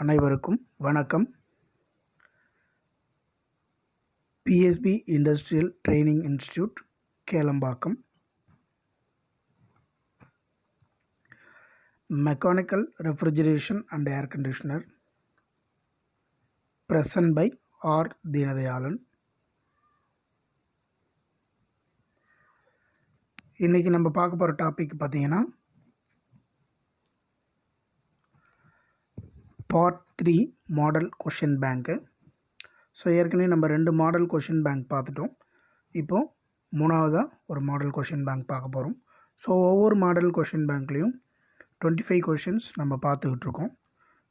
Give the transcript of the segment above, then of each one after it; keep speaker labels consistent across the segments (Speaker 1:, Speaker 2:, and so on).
Speaker 1: அனைவருக்கும் வணக்கம். PSB industrial training institute Kelambakkam. Mechanical refrigeration and air conditioner present by R Deenadayalan. இன்றைக்கி நம்ம பார்க்க போகிற டாபிக் பார்த்திங்கன்னா part 3 model question bank. So ஏற்கனவே நம்ம 2 மாடல் கொஷின் பேங்க் பார்த்துட்டோம். இப்போது மூணாவதாக ஒரு மாடல் கொஷின் பேங்க் பார்க்க போகிறோம். ஸோ ஒவ்வொரு மாடல் கொஷின் பேங்க்லேயும் 25 கொஷின்ஸ் நம்ம பார்த்துக்கிட்டு இருக்கோம்.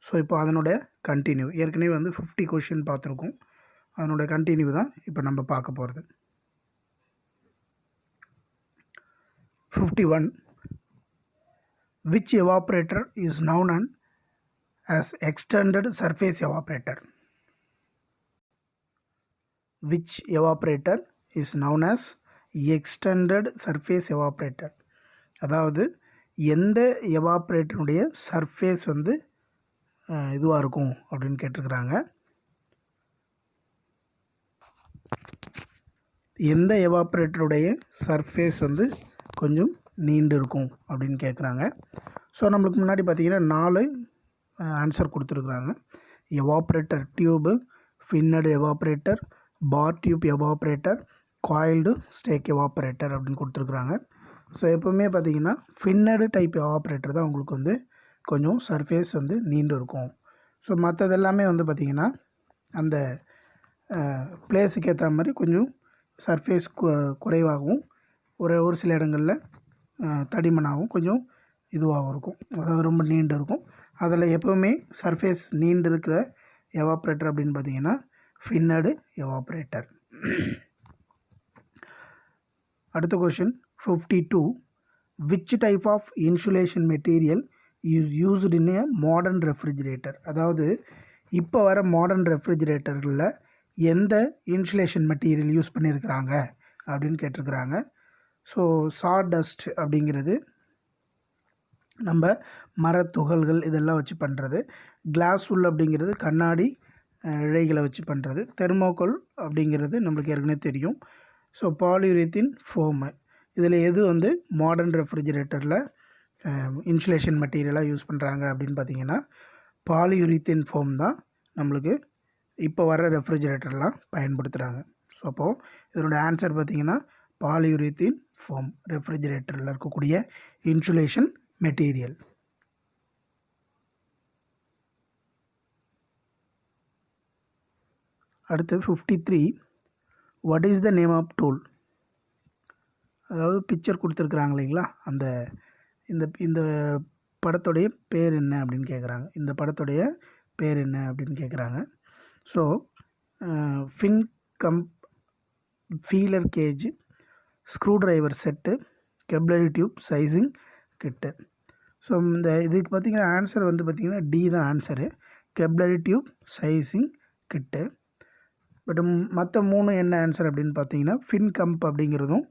Speaker 1: ஸோ இப்போ அதனுடைய கண்டினியூ ஏற்கனவே 50 கொஷின் பார்த்துருக்கோம். அதனுடைய கண்டினியூ தான் இப்போ நம்ம பார்க்க போகிறது. 51. Which evaporator is known as extended surface evaporator? Which evaporator is known as extended surface evaporator? அதாவது எந்த எவாப்ரேட்டருடைய சர்ஃபேஸ் இதுவாக இருக்கும் அப்படின்னு கேட்டிருக்கிறாங்க. எந்த எவாப்ரேட்டருடைய சர்ஃபேஸ் கொஞ்சம் நீண்டு இருக்கும் அப்படின்னு கேட்குறாங்க. ஸோ நம்மளுக்கு முன்னாடி பார்த்திங்கன்னா 4 ஆன்சர் கொடுத்துருக்குறாங்க. Evaporator tube, finned evaporator, bare tube evaporator, coiled stack evaporator அப்படின்னு கொடுத்துருக்குறாங்க. ஸோ எப்போவுமே பார்த்திங்கன்னா ஃபின்னடு டைப் எவாப்ரேட்டர் தான் உங்களுக்கு கொஞ்சம் சர்ஃபேஸ் நீண்டு இருக்கும். ஸோ மற்றது எல்லாமே பார்த்திங்கன்னா அந்த பிளேஸுக்கு ஏற்ற மாதிரி கொஞ்சம் சர்ஃபேஸ் குறைவாகவும் ஒரு சில இடங்களில் தடிமனாகவும் கொஞ்சம் இதுவாகவும் இருக்கும். அதாவது ரொம்ப நீண்டு இருக்கும். அதில் எப்போவுமே சர்ஃபேஸ் நீண்டு இருக்கிற எவாப்ரேட்டர் அப்படின்னு பார்த்திங்கன்னா ஃபின்னடு எவாப்ரேட்டர். அடுத்த question 52. Which type of insulation material is used in a modern refrigerator? அதாவது இப்போ வர மாடர்ன் ரெஃப்ரிஜிரேட்டர்களில் எந்த இன்சுலேஷன் மெட்டீரியல் யூஸ் பண்ணியிருக்கிறாங்க அப்படின்னு கேட்டிருக்கிறாங்க. ஸோ சாடஸ்ட் அப்படிங்கிறது நம்ம மரத்துகள்கள் இதெல்லாம் வச்சு பண்ணுறது. கிளாஸ் உல் அப்படிங்கிறது கண்ணாடி இழைகளை வச்சு பண்ணுறது. தெர்மோகோல் அப்படிங்கிறது நம்மளுக்கு ஏற்கனவே தெரியும். ஸோ பாலியூரித்தீன் ஃபோமு இதில் எது மாடர்ன் ரெஃப்ரிஜிரேட்டரில் இன்சுலேஷன் மெட்டீரியலாக யூஸ் பண்ணுறாங்க அப்படின்னு பார்த்திங்கன்னா பாலியூரித்தீன் ஃபோம் தான் நம்மளுக்கு இப்போ வர ரெஃப்ரிஜிரேட்டர்லாம் பயன்படுத்துகிறாங்க. ஸோ அப்போது இதனுடைய ஆன்சர் பார்த்திங்கன்னா பாலியூரித்தீன் ஃபோம் ரெஃப்ரிஜிரேட்டரில் இருக்கக்கூடிய இன்சுலேஷன் மெட்டீரியல். அடுத்து 53. What is the name of tool? அதாவது பிக்சர் கொடுத்துருக்குறாங்க இல்லைங்களா, அந்த இந்த படத்துடைய பேர் என்ன அப்படின்னு கேட்குறாங்க. இந்த படத்துடைய பேர் என்ன அப்படின்னு கேட்குறாங்க. So fin comb, feeler gauge, screwdriver set, capillary tube, sizing kit. So இதுக்கு பார்த்திங்கன்னா ஆன்சர் பார்த்திங்கன்னா டி தான் answer, capillary tube sizing kit. But மற்ற 3 என்ன ஆன்சர் அப்படின்னு பார்த்தீங்கன்னா ஃபின் கம்ப் அப்படிங்கிறதும்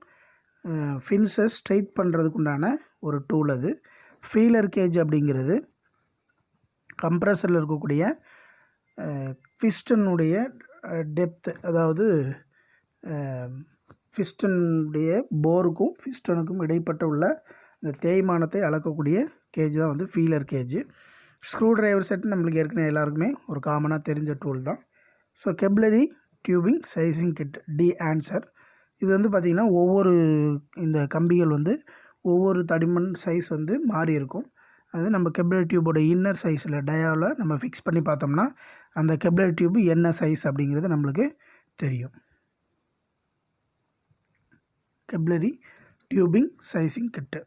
Speaker 1: ஃபின்ஸை ஸ்ட்ரைட் பண்ணுறதுக்கு உண்டான ஒரு டூல். அது ஃபீலர் கேஜ் அப்படிங்கிறது கம்ப்ரஸரில் இருக்கக்கூடிய பிஸ்டனுடைய டெப்த்து, அதாவது பிஸ்டனுடைய போருக்கும் பிஸ்டனுக்கும் இடைப்பட்ட உள்ள இந்த தேய்மானத்தை அளக்கக்கூடிய கேஜ் தான் feeler gauge. Screwdriver set நம்மளுக்கு ஏற்கனவே எல்லாருக்குமே ஒரு காமனாக தெரிஞ்ச டூல் தான். So capillary tubing sizing kit D answer. இது பார்த்திங்கன்னா ஒவ்வொரு இந்த கம்பிகள் ஒவ்வொரு தடிமன் சைஸ் மாறி இருக்கும். அது நம்ம கெப்லரி டியூபோட இன்னர் சைஸில் டயாவில் நம்ம ஃபிக்ஸ் பண்ணி பார்த்தோம்னா அந்த கெப்லரி டியூப் என்ன சைஸ் அப்படிங்கிறது நம்மளுக்கு தெரியும். Capillary tubing sizing kit.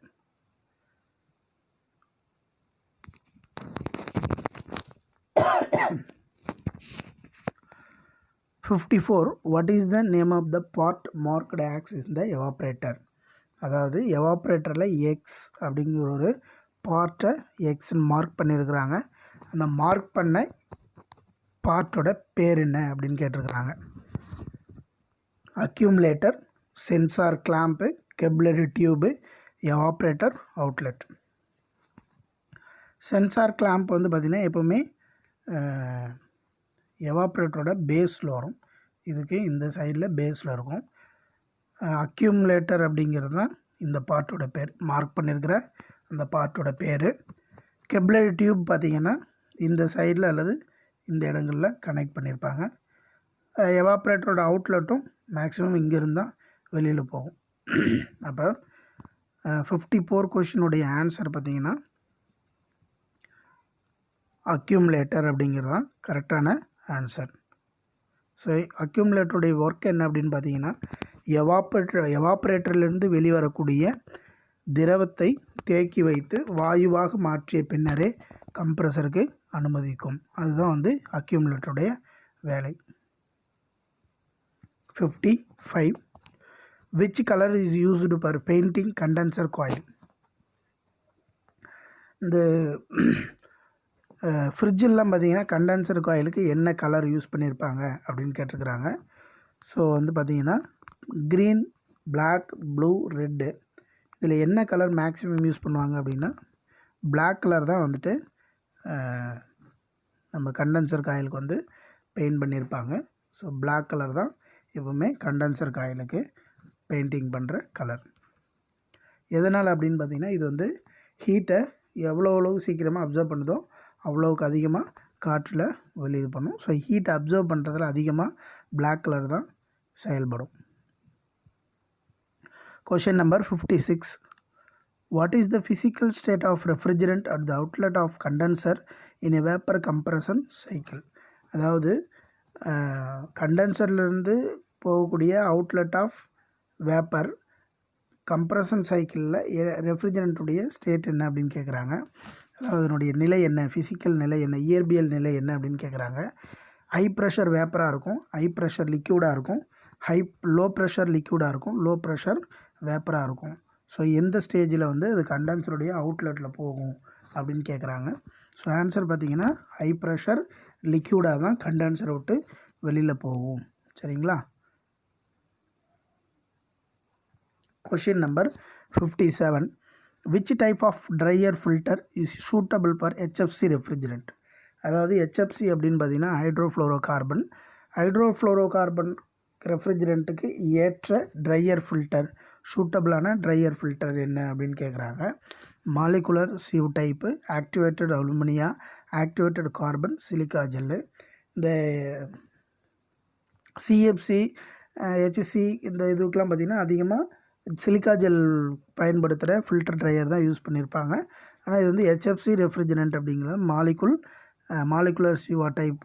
Speaker 1: What is the name of the part marked X in the evaporator? அதாவது எவாப்ரேட்டரில் எக்ஸ் அப்படிங்கிற ஒரு பார்ட்டை எக்ஸ்ன்னு மார்க் பண்ணியிருக்கிறாங்க. அந்த மார்க் பண்ண பார்ட்டோட பேர் என்ன அப்படின்னு கேட்டிருக்கிறாங்க. Accumulator, sensor clamp, capillary tube, evaporator outlet. Sensor clamp பார்த்திங்கன்னா எப்போவுமே எவாப்ரேட்டரோட பேஸில் வரும். இதுக்கு இந்த சைடில் பேஸில் இருக்கும். அக்யூமுலேட்டர் அப்படிங்கிறது தான் இந்த பார்ட்டோட பேர், மார்க் பண்ணியிருக்கிற அந்த பார்ட்டோட பேர். கெப்லரி டியூப் பார்த்திங்கன்னா இந்த சைடில் அல்லது இந்த இடங்களில் கனெக்ட் பண்ணியிருப்பாங்க. எவாப்ரேட்டரோட அவுட்லெட்டும் மேக்ஸிமம் இங்கேருந்து தான் வெளியில் போகும். அப்போ 54 கொஷினுடைய ஆன்சர் பார்த்திங்கன்னா அக்யூமுலேட்டர் அப்படிங்கிறது தான் கரெக்டான ஆன்சர். ஸோ அக்யூமுலேட்டருடைய ஒர்க் என்ன அப்படின்னு பார்த்தீங்கன்னா, எவாப்ரேட்டர்லேருந்து வெளிவரக்கூடிய திரவத்தை தேக்கி வைத்து வாயுவாக மாற்றிய பின்னரே கம்ப்ரஸருக்கு அனுமதிக்கும். அதுதான் வந்து அக்யூமுலேட்டருடைய வேலை. 55. Which color is used for painting condenser coil? இந்த ஃப்ரிட்ஜெல்லாம் பார்த்திங்கன்னா கண்டென்சர் காயிலுக்கு என்ன கலர் யூஸ் பண்ணியிருப்பாங்க அப்படின்னு கேட்டிருக்கிறாங்க. ஸோ வந்து பார்த்திங்கன்னா க்ரீன், பிளாக், ப்ளூ, ரெட்டு. இதில் என்ன கலர் மேக்ஸிமம் யூஸ் பண்ணுவாங்க அப்படின்னா பிளாக் கலர் தான் வந்துட்டு நம்ம கண்டென்சர் காயிலுக்கு வந்து பெயிண்ட் பண்ணியிருப்பாங்க. ஸோ பிளாக் கலர் தான் எப்பவுமே கண்டென்சர் காயிலுக்கு பெயிண்டிங் பண்ணுற கலர். எதனால் அப்படின்னு பார்த்திங்கன்னா இது வந்து ஹீட்டை எவ்வளோ சீக்கிரமாக அப்சர்வ் பண்ணுதோ அவ்வளோவுக்கு அதிகமாக காற்றில் வெளியே பண்ணும். ஸோ ஹீட்டை அப்சர்வ் பண்ணுறதுல அதிகமாக பிளாக் கலர் தான் செயல்படும். Question number 56. What is the physical state of refrigerant at the outlet of condenser in a vapor compression cycle? அதாவது கண்டென்சர்லேருந்து போகக்கூடிய அவுட்லெட் ஆஃப் வேப்பர் கம்ப்ரஷன் சைக்கிளில் ரெஃப்ரிஜரண்ட்டுடைய ஸ்டேட் என்ன அப்படின்னு கேட்குறாங்க. அதாவது அதனுடைய நிலை என்ன, ஃபிசிக்கல் நிலை என்ன, இயற்பியல் நிலை என்ன அப்படின்னு கேட்குறாங்க. ஹை ப்ரெஷர் வேப்பராக இருக்கும், ஹை ப்ரெஷர் லிக்யூடாக இருக்கும், லோ ப்ரெஷர் லிக்யூடாக இருக்கும், லோ ப்ரெஷர் வேப்பராக இருக்கும். ஸோ எந்த ஸ்டேஜில் வந்து அது கண்டென்சருடைய அவுட்லெட்டில் போகும் அப்படின்னு கேட்குறாங்க. ஸோ ஆன்சர் பார்த்திங்கன்னா ஹை ப்ரெஷர் லிக்யூடாக தான் கண்டென்சரை விட்டு வெளியில் போகும். சரிங்களா? Question number 57. Which type of dryer filter is suitable for HFC refrigerant? அதாவது HFC அப்படின்னு பார்த்தீங்கன்னா ஹைட்ரோஃப்ளோரோகார்பன் ரெஃப்ரிஜரண்ட்டுக்கு ஏற்ற ட்ரையர் ஃபில்டர், சூட்டபிளான ட்ரையர் ஃபில்டர் என்ன அப்படின்னு கேட்குறாங்க. Molecular sieve type, activated alumina, activated carbon, silica gel. இந்த சிஎஃப்சி, ஹெச்சி இந்த இதுக்கெலாம் பார்த்திங்கன்னா அதிகமாக சிலிக்கா ஜெல் பயன்படுத்துகிற ஃபில்டர் ட்ரையர் தான் யூஸ் பண்ணியிருப்பாங்க. ஆனால் இது வந்து ஹெச்எஃப்சி ரெஃப்ரிஜரண்ட் அப்படிங்கிறது molecular sieve type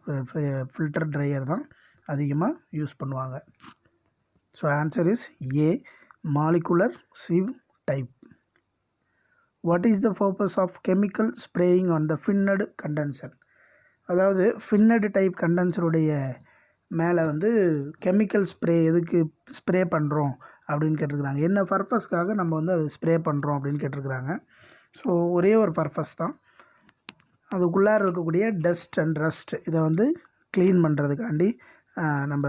Speaker 1: filter drier தான் அதிகமாக யூஸ் பண்ணுவாங்க. So answer is A, molecular sieve type. What is the purpose of chemical spraying on the finned condenser? அதாவது ஃபின்னடு டைப் கண்டென்சருடைய மேலே வந்து கெமிக்கல் எதுக்கு ஸ்ப்ரே பண்ணுறோம் அப்படின்னு கேட்டிருக்கிறாங்க. என்ன பர்பஸ்க்காக நம்ம வந்து அதை ஸ்ப்ரே பண்ணுறோம் அப்படின்னு கேட்டிருக்கிறாங்க. ஸோ ஒரே ஒரு பர்பஸ் தான், அதுக்குள்ளார இருக்கக்கூடிய டஸ்ட் அண்ட் ரஸ்ட் இதை வந்து க்ளீன் பண்ணுறதுக்காண்டி. நம்ம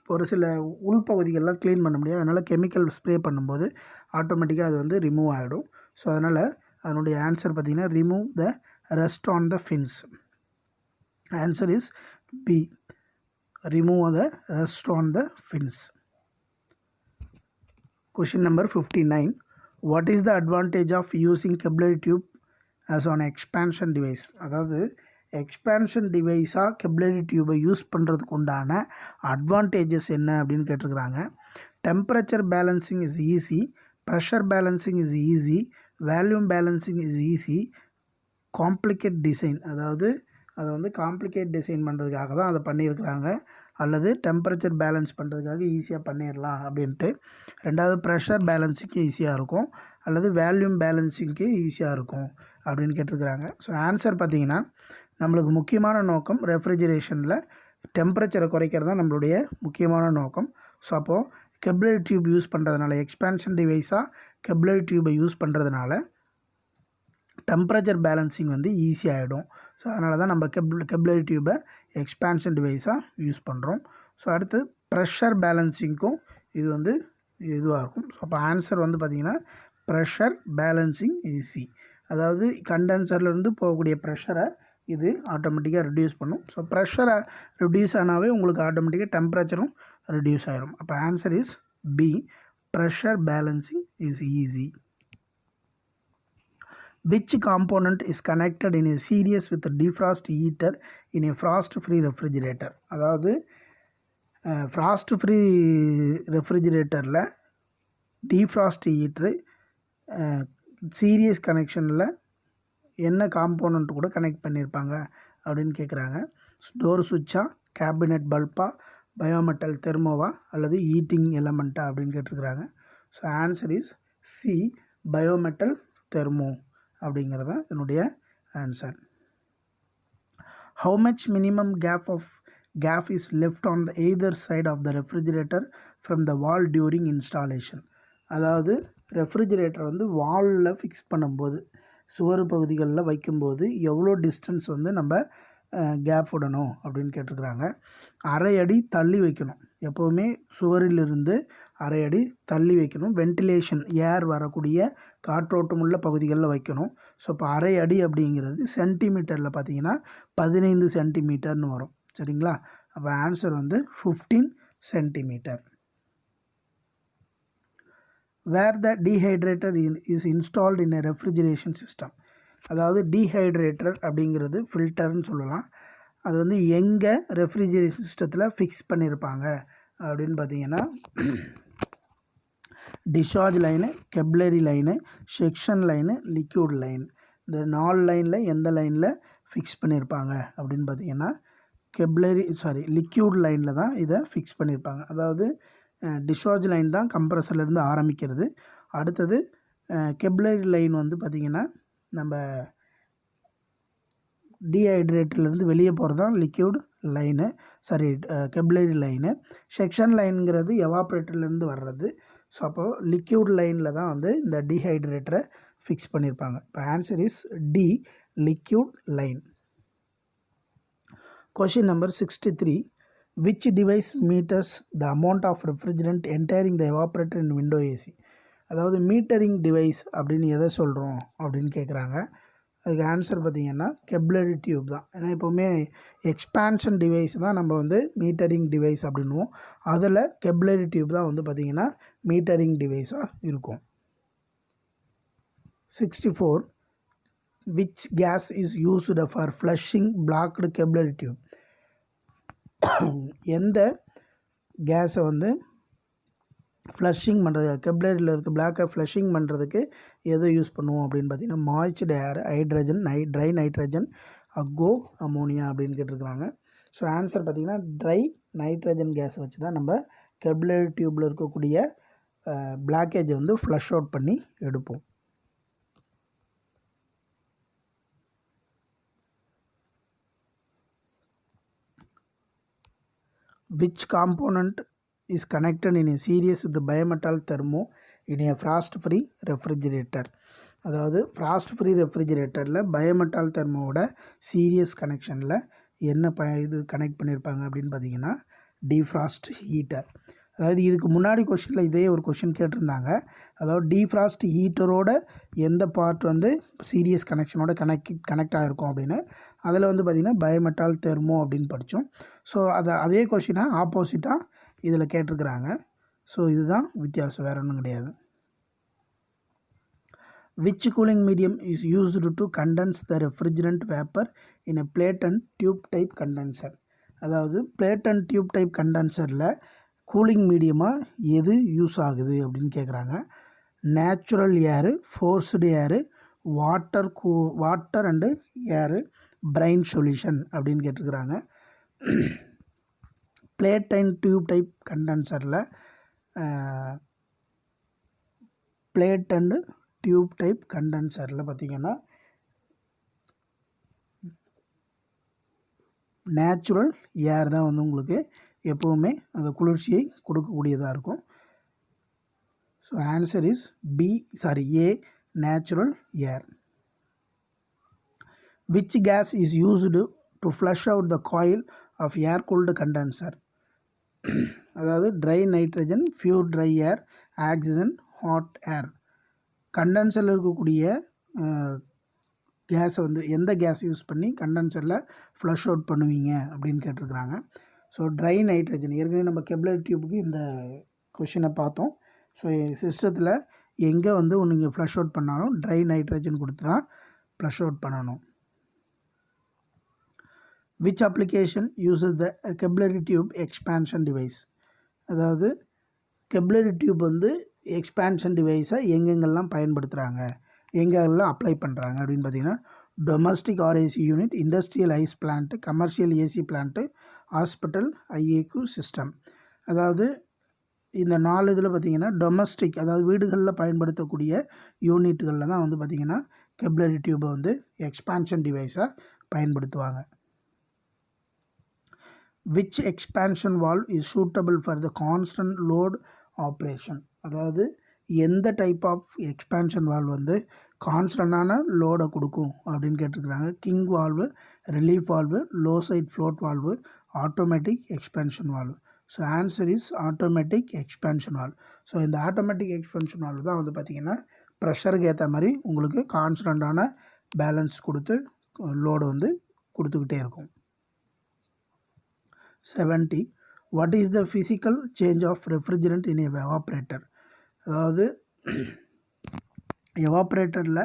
Speaker 1: ஒரு சில உள்பகுதிகளெலாம் க்ளீன் பண்ண முடியாது, அதனால் கெமிக்கல் ஸ்ப்ரே பண்ணும்போது ஆட்டோமேட்டிக்காக அது வந்து ரிமூவ் ஆகிடும். ஸோ அதனால் அதனுடைய ஆன்சர் பார்த்திங்கன்னா remove the rust on the fins. Answer is B, remove the rust on the fins. Question number 59. What is the advantage of using capillary tube as an expansion device? அதாவது expansion டிவைஸாக capillary டியூபை use பண்ணுறதுக்கு உண்டான advantages என்ன அப்படின்னு கேட்டிருக்கிறாங்க. Temperature balancing is easy, pressure balancing is easy, volume balancing is easy, complicate design. அதாவது அதை வந்து காம்ப்ளிகேட் டிசைன் பண்ணுறதுக்காக தான் அதை பண்ணியிருக்கிறாங்க, அல்லது டெம்பரேச்சர் பேலன்ஸ் பண்ணுறதுக்காக ஈஸியாக பண்ணிடலாம் அப்படின்ட்டு. ரெண்டாவது ப்ரெஷர் பேலன்ஸிங்க்கு ஈஸியாக இருக்கும், அல்லது வேல்யூம் பேலன்சிங்க்கு ஈஸியாக இருக்கும் அப்படின்னு கேட்டிருக்கிறாங்க. ஸோ ஆன்சர் பார்த்திங்கன்னா நம்மளுக்கு முக்கியமான நோக்கம் ரெஃப்ரிஜரேஷனில் டெம்பரேச்சரை குறைக்கிறது தான் நம்மளுடைய முக்கியமான நோக்கம். ஸோ அப்போது கெப்லரி டியூப் யூஸ் பண்ணுறதுனால, எக்ஸ்பேன்ஷன் டிவைஸாக கெப்லரி டியூபை யூஸ் பண்ணுறதுனால டெம்பரேச்சர் பேலன்சிங் வந்து ஈஸியாகிடும். ஸோ அதனால தான் நம்ம கெப்லரி டியூபை எக்ஸ்பேன்ஷன் டிவைஸாக யூஸ் பண்ணுறோம். ஸோ அடுத்து ப்ரெஷர் பேலன்சிங்க்கும் இது வந்து இதுவாக இருக்கும். ஸோ அப்போ ஆன்சர் வந்து பார்த்திங்கன்னா ப்ரெஷர் பேலன்சிங் ஈஸி. அதாவது கண்டென்சர்லேருந்து போகக்கூடிய ப்ரெஷரை இது ஆட்டோமேட்டிக்காக ரெடியூஸ் பண்ணும். ஸோ ப்ரெஷரை ரெடியூஸ் ஆனாவே உங்களுக்கு ஆட்டோமேட்டிக்காக டெம்பரேச்சரும் ரெடியூஸ் ஆயிரும். அப்போ answer is B, pressure balancing is easy. Which component is connected in a series with a defrost heater in a frost-free refrigerator? அதாவது frost free ரெஃப்ரிஜிரேட்டரில் defrost heater சீரியஸ் கனெக்ஷனில் என்ன காம்போனண்ட் கூட கனெக்ட் பண்ணியிருப்பாங்க அப்படின்னு கேட்குறாங்க. டோர் சுவிட்சா, கேபினெட் பல்பா, பயோமெட்டல் தெர்மோவா அல்லது ஹீட்டிங் எலமெண்ட்டா அப்படின்னு கேட்டிருக்கிறாங்க. So answer is C, bimetal thermo அப்படிங்கிறது தான் என்னுடைய answer. How much minimum gap is left on the either side of the refrigerator from the wall during installation? அதாவது ரெஃப்ரிஜிரேட்டர் வந்து வாலில் ஃபிக்ஸ் பண்ணும்போது, சுவர் பகுதிகளில் வைக்கும்போது எவ்வளோ டிஸ்டன்ஸ் வந்து நம்ம கேப் விடணும் அப்படின்னு கேட்டிருக்கிறாங்க. அரை அடி தள்ளி வைக்கணும். எப்போவுமே சுவரிலிருந்து அரை அடி தள்ளி வைக்கணும். வென்டிலேஷன், ஏர் வரக்கூடிய காற்றோட்டமுள்ள பகுதிகளில் வைக்கணும். ஸோ இப்போ அரை அடி அப்படிங்கிறது சென்டிமீட்டரில் பார்த்தீங்கன்னா 15 சென்டிமீட்டர்னு வரும். சரிங்களா? அப்போ ஆன்சர் வந்து 15 centimeter. Where the dehydrator is installed in a refrigeration system? அதாவது டீஹைட்ரேட்டர் அப்படிங்கிறது ஃபில்டர்னு சொல்லலாம். அது வந்து எங்கே ரெஃப்ரிஜரேஷன் சிஸ்டத்தில் ஃபிக்ஸ் பண்ணியிருப்பாங்க அப்படின்னு பார்த்தீங்கன்னா, discharge line, capillary line, suction line, liquid line. இந்த 4 லைனில் எந்த லைனில் ஃபிக்ஸ் பண்ணியிருப்பாங்க அப்படின்னு பார்த்தீங்கன்னா லிக்யூட் லைனில் தான் இதை ஃபிக்ஸ் பண்ணியிருப்பாங்க. அதாவது டிஸ்சார்ஜ் லைன் தான் கம்ப்ரஸர்லேருந்து ஆரம்பிக்கிறது. அடுத்தது கெப்லரி லைன் வந்து பார்த்திங்கன்னா நம்ம டீஹைட்ரேட்டர்லேருந்து வெளியே போகிறது தான் liquid line, capillary line. Section லைனுங்கிறது எவாப்ரேட்டர்லேருந்து வர்றது. ஸோ அப்போது லிக்யூட் லைனில் தான் வந்து இந்த டீஹைட்ரேட்டரை ஃபிக்ஸ் பண்ணியிருப்பாங்க. இப்போ answer is D, liquid line. Question number 63. Which device meters the amount of refrigerant entering the evaporator in window AC? அதாவது மீட்டரிங் டிவைஸ் அப்படின்னு எதை சொல்கிறோம் அப்படின்னு கேட்குறாங்க. அதுக்கு ஆன்சர் பார்த்திங்கன்னா கெப்லரி டியூப் தான். ஏன்னா எப்போவுமே எக்ஸ்பான்ஷன் டிவைஸ் தான் நம்ம வந்து மீட்டரிங் டிவைஸ் அப்படின்னுவோம். அதில் கெப்லரி டியூப் தான் வந்து பார்த்திங்கன்னா மீட்டரிங் டிவைஸாக இருக்கும். 64. Which gas is used for flushing blocked capillary tube? எந்த கேஸை வந்து ஃப்ளஷிங் பண்ணுறது, கெப்லரியில் இருக்க பிளாக்கை ஃப்ளஷிங் பண்ணுறதுக்கு எதை யூஸ் பண்ணுவோம் அப்படின்னு பார்த்தீங்கன்னா மாய்ஸ்டு ஏர், ஹைட்ரஜன், ட்ரை நைட்ரஜன், அக்கோ, அமோனியா அப்படின்னு கேட்டிருக்கிறாங்க. ஸோ ஆன்சர் பார்த்திங்கன்னா ட்ரை நைட்ரஜன் கேஸை வச்சு தான் நம்ம கெப்லரி டியூப்பில் இருக்கக்கூடிய பிளாக்கேஜை வந்து ஃப்ளஷ் அவுட் பண்ணி எடுப்போம். Which component is connected in a series with the bimetal thermo in a frost-free refrigerator? அதாவது frost-free ரெஃப்ரிஜிரேட்டரில் பயோமெட்டால் தெர்மோவோட சீரியஸ் கனெக்ஷனில் என்ன இது கனெக்ட் பண்ணியிருப்பாங்க அப்படின்னு பார்த்தீங்கன்னா டீஃப்ராஸ்ட் ஹீட்டர். அதாவது இதுக்கு முன்னாடி கொஷினில் இதே ஒரு கொஷின் கேட்டிருந்தாங்க. அதாவது டீஃப்ராஸ்ட் ஹீட்டரோட எந்த பார்ட் வந்து சீரியஸ் கனெக்ஷனோட கனெக்ட் ஆகிருக்கும் அப்படின்னு. அதில் வந்து பார்த்திங்கன்னா பயோமெட்டால் தெர்மோ அப்படின்னு படித்தோம். ஸோ அதே கொஷினை ஆப்போசிட்டாக இதில் கேட்டிருக்கிறாங்க. ஸோ இதுதான் வித்தியாசம், வேறு ஒன்றும் கிடையாது. Which cooling medium is used to condense the refrigerant vapor in a plate and tube type condenser? அதாவது plate and tube type condenserல கூலிங் மீடியமாக எது யூஸ் ஆகுது அப்படின்னு கேட்குறாங்க. Natural air, forced air, water and air, brine solution அப்படின்னு கேட்டிருக்கிறாங்க. பிளேட் அண்ட் டியூப் டைப் கண்டென்சரில் பிளேட் அண்டு டியூப் டைப் கண்டென்சரில் பார்த்திங்கன்னா நேச்சுரல் ஏர் தான் வந்து உங்களுக்கு எப்போவுமே அந்த குளிர்ச்சியை கொடுக்கக்கூடியதாக இருக்கும். So answer is A, natural air. Which gas is used to flush out the coil of air cooled condenser? அதாவது dry nitrogen, pure dry air, oxygen, hot air. கண்டென்சரில் இருக்கக்கூடிய கேஸை வந்து எந்த கேஸ் யூஸ் பண்ணி கண்டென்சரில் ஃப்ளஷ் அவுட் பண்ணுவீங்க அப்படின்னு கேட்டிருக்கிறாங்க. ஸோ ட்ரை நைட்ரஜன், ஏற்கனவே நம்ம கெப்லர் டியூபுக்கு இந்த கொஷினை பார்த்தோம். ஸோ சிஸ்டத்தில் எங்கே வந்து நீங்கள் ஃப்ளஷ் அவுட் பண்ணாலும் ட்ரை நைட்ரஜன் கொடுத்து தான் ஃப்ளஷ் அவுட் பண்ணணும். Which application uses the capillary tube expansion device? அதாவது கெப்லரி டியூப் வந்து எக்ஸ்பேன்ஷன் டிவைஸை எங்கெங்கெல்லாம் பயன்படுத்துகிறாங்க, எங்கெல்லாம் அப்ளை பண்ணுறாங்க அப்படின்னு பார்த்தீங்கன்னா, domestic RAC unit, industrial ice plant, commercial AC plant, hospital, IAQ system. அதாவது இந்த 4 இதில் பார்த்திங்கன்னா டொமஸ்டிக், அதாவது வீடுகளில் பயன்படுத்தக்கூடிய யூனிட்டுகளில் தான் வந்து பார்த்திங்கன்னா கெப்லரி டியூப்பை வந்து எக்ஸ்பேன்ஷன் டிவைஸாக பயன்படுத்துவாங்க. Which expansion valve is suitable for the constant load operation? அதாவது எந்த டைப் ஆஃப் எக்ஸ்பேன்ஷன் வால்வ் வந்து கான்ஸ்டன்டான லோடை கொடுக்கும் அப்படின்னு கேட்டிருக்கிறாங்க. King valve, relief valve, low side float valve, automatic expansion valve. So answer is automatic expansion valve. So இந்த automatic expansion valve தான் வந்து பார்த்திங்கன்னா ப்ரெஷருக்கு ஏற்ற மாதிரி உங்களுக்கு கான்ஸ்டன்டான பேலன்ஸ் கொடுத்து லோடு வந்து கொடுத்துக்கிட்டே இருக்கும். 70. What is the physical change of refrigerant in a evaporator? அதாவது எவாப்ரேட்டரில்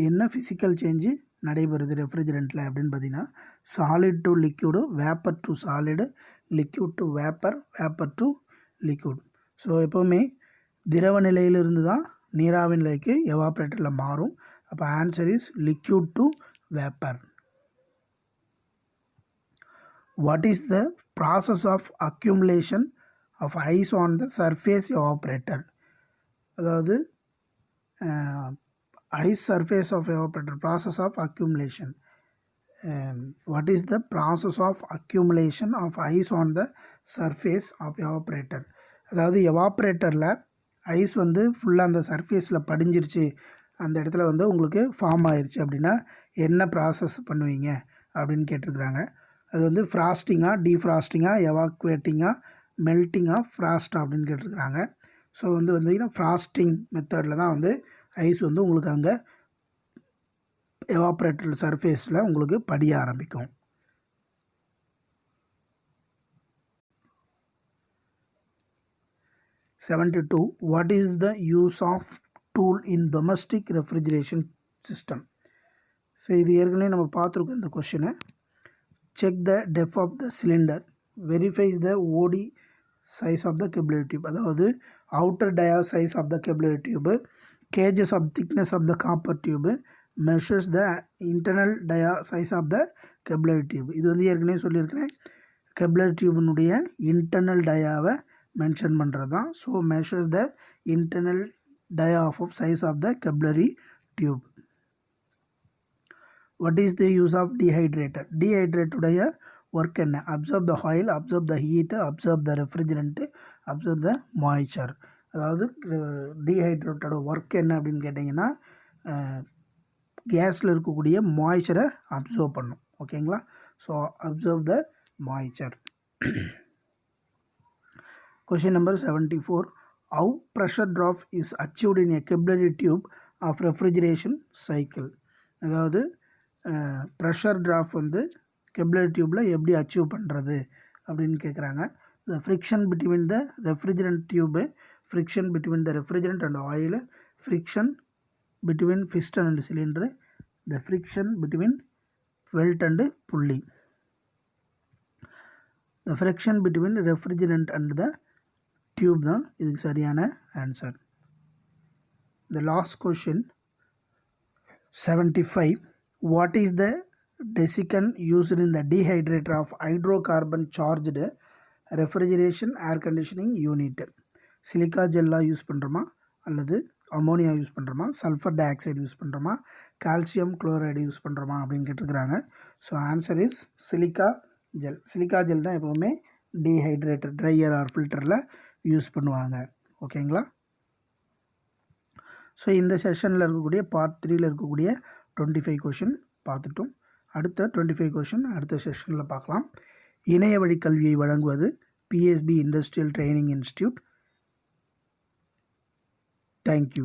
Speaker 1: என்ன ஃபிசிக்கல் சேஞ்சு நடைபெறுது ரெஃப்ரிஜரண்ட்டில் அப்படின்னு பார்த்தீங்கன்னா, solid to liquid, vapour to solid, liquid to vapour, vapour to liquid. So எப்போவுமே திரவ நிலையிலிருந்து தான் நீராவி நிலைக்கு எவாப்ரேட்டரில் மாறும். அப்போ answer is liquid to vapour. What is the process of accumulation of ice on the surface evaporator? அதாவது ice surface of evaporator, process of accumulation. What is the process of accumulation of ice on the surface of evaporator? அதாவது எவாப்ரேட்டரில் ice வந்து ஃபுல்லாக அந்த சர்ஃபேஸில் படிஞ்சிருச்சு, அந்த இடத்துல வந்து உங்களுக்கு ஃபார்ம் ஆயிடுச்சு அப்படின்னா என்ன ப்ராசஸ் பண்ணுவீங்க அப்படின்னு கேட்டிருக்கிறாங்க. அது வந்து ஃப்ராஸ்டிங்காக, டீஃப்ராஸ்டிங்காக, எவாக்குவேட்டிங்காக, மெல்ட்டிங்காக, ஃப்ராஸ்டாக அப்படின்னு கேட்டிருக்கிறாங்க. ஸோ வந்து பார்த்திங்கன்னா ஃப்ராஸ்டிங் மெத்தடில் தான் வந்து ஐஸ் வந்து உங்களுக்கு அங்கே எவாப்ரேட்டர் சர்ஃபேஸில் உங்களுக்கு படிய ஆரம்பிக்கும். 72. What is the use of tool in domestic refrigeration system? So இது ஏற்கனவே நம்ம பார்த்துருக்கோம் இந்த கொஷினை. Check the depth of the cylinder, verifies the OD size of the capillary tube, அதாவது outer dia size of the capillary tube, gauges of thickness of the copper tube, measures the internal dia size of the capillary tube. இது வந்து ஏற்கனவே சொல்லியிருக்கிறேன், கெப்லரி டியூபினுடைய internal டயாவை mention பண்ணுறது தான். So measures the internal dia of size of the capillary tube. What is the use of dehydrator? Dehydrator work என்ன? Absorb the oil, absorb the heat, absorb the refrigerant, absorb the moisture. அதாவது டீஹைட்ரேட்டோட work என்ன அப்படின்னு கேட்டிங்கன்னா, கேஸில் இருக்கக்கூடிய மாய்ச்சரை observe பண்ணும். ஓகேங்களா? So observe the moisture. Question number 74. How pressure drop is achieved in a capillary tube of refrigeration cycle? அதாவது pressure drop வந்து கெப்லரி டியூப்பில் எப்படி அச்சீவ் பண்ணுறது அப்படின்னு கேட்குறாங்க. The friction between the refrigerant tube, friction between the refrigerant and oil, friction between piston and cylinder, the friction between weld and pulley. The friction between refrigerant and the tube தான் இதுக்கு சரியான answer. The last question 75. What is the desiccant used in the dehydrator of hydrocarbon charged refrigeration air conditioning unit? Silica ஜெல்லாக use பண்ணுறோமா, அல்லது ammonia use பண்ணுறோமா, sulphur dioxide use பண்ணுறோமா, calcium chloride use பண்ணுறோமா அப்படின்னு கேட்டிருக்கிறாங்க. So answer is silica gel. Silica gel தான் எப்போவுமே டீஹைட்ரேட்டர் ட்ரையர் ஆர் ஃபில்டரில் யூஸ் பண்ணுவாங்க. ஓகேங்களா? ஸோ இந்த செஷனில் இருக்கக்கூடிய பார்ட் 3ல் இருக்கக்கூடிய 25 கொஷின் பார்த்துட்டோம். அடுத்த 25 கொஷின் அடுத்த செஷனில் பார்க்கலாம். இணைய வழி கல்வியை வழங்குவது PSB industrial training institute. Thank you.